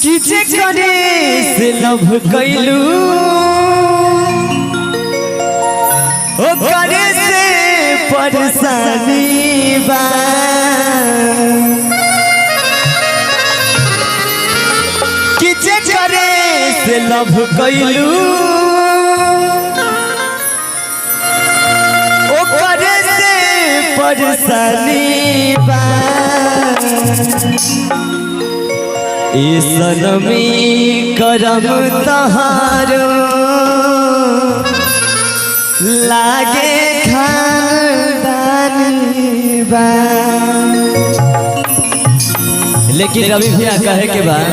किजे करे से लव कैलू ओ करे से परेशानी बा किजे करे से लव कैलू ओ करे से परेशानी बा सनमी करम तहारो लागे खानदानी बा। लेकिन रवि भैया कहे के बाद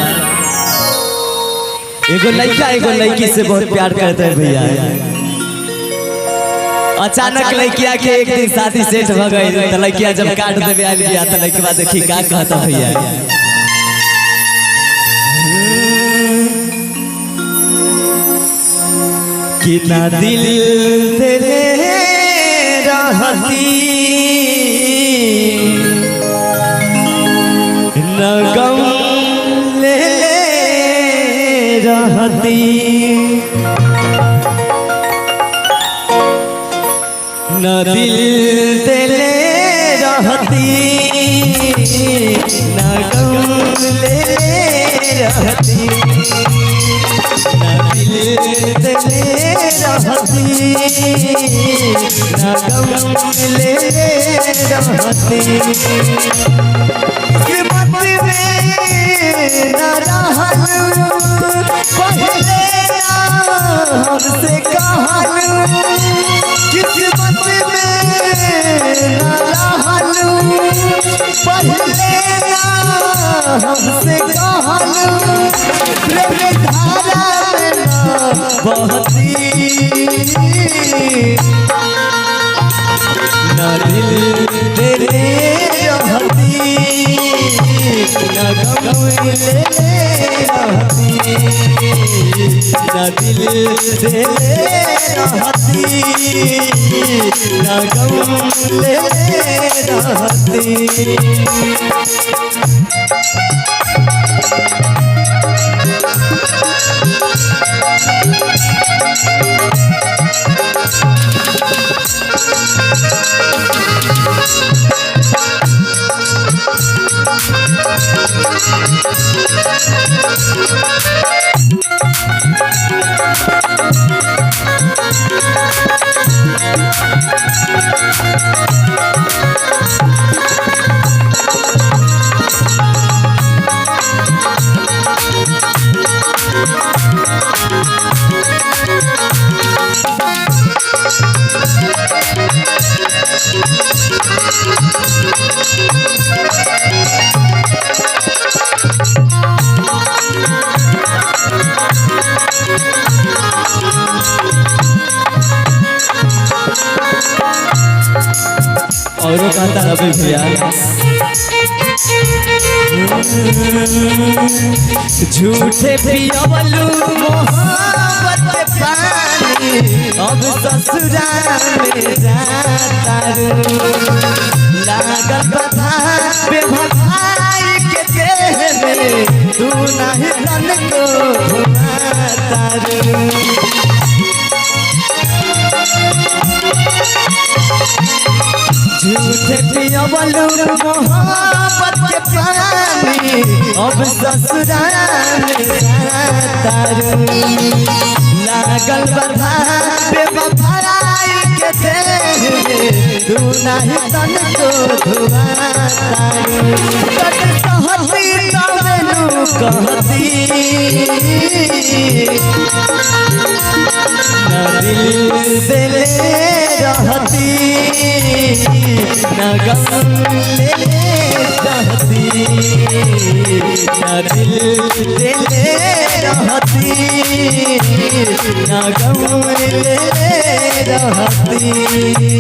एगो लड़का एगो लड़की से बहुत प्यार करते हैं भैया। अचानक लड़किया के एक दिन शादी सेट हो गई तो लड़किया जब काट देवे आ गया तो लड़के बाद देखी क्या कहता भैया। कितना दिल तेरे रहती न गम ले रहती न दिल तेरे रहती न गम ले रहती न दिल तेरे रहती न गम ले रहती किस्मत में न रहल पहले हमसे कहल किस्मत में न रहल पहले हमसे कहल प्रेम धारा बहती न दिल तेरे रहती न गम ले रहती न दिल तेरे रहती न गम ले रहती। और कहता रवि भैया झूठे पियवलू मोहब्बत पानी अब ससुराल में जाता लागल बधा पे भभाई के देह में तू नहीं तन को घुमाता झूठे पियवलू मोहब्बत के पानी अब ससुराल तारू लागल बधा बेवफाई के देह तू नहीं तन को धुआ तारू कहती तबनु कहती न दिल दिले रहती न गम ले रहती न दिल दिले रहती न गम ले रहती।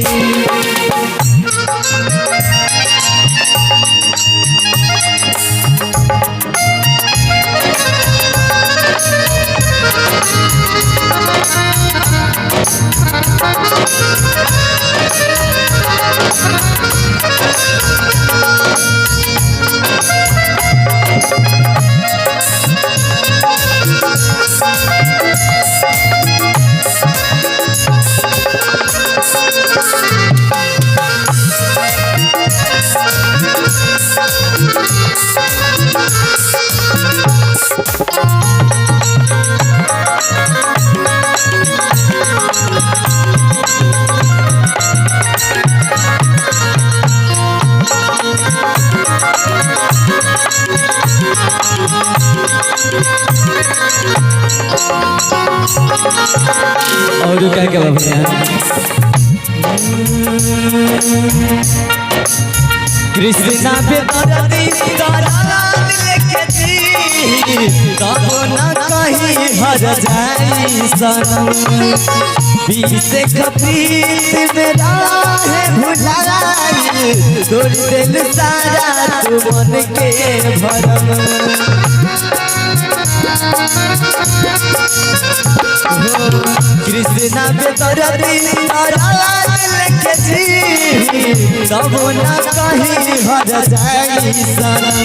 और क्या क्या भैया कृष्णा पे दर्दी दराज लेके जी कबो न कहीं हर जाई सनम बीस कपीत मेरा है भुलाई तोड़ दिल सारा तू मन के भरम कृष्णा पे दर्दी दराज लेके जी कबो न कहीं हर जाई सनम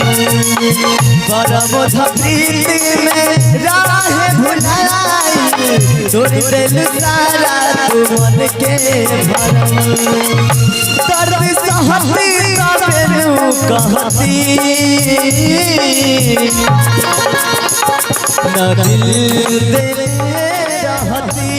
परम प्रीत में राह भुलाई तोड़ दिल सारा तू मन के भरम दर्द सहती तबेनु कहती न दिल दे रहती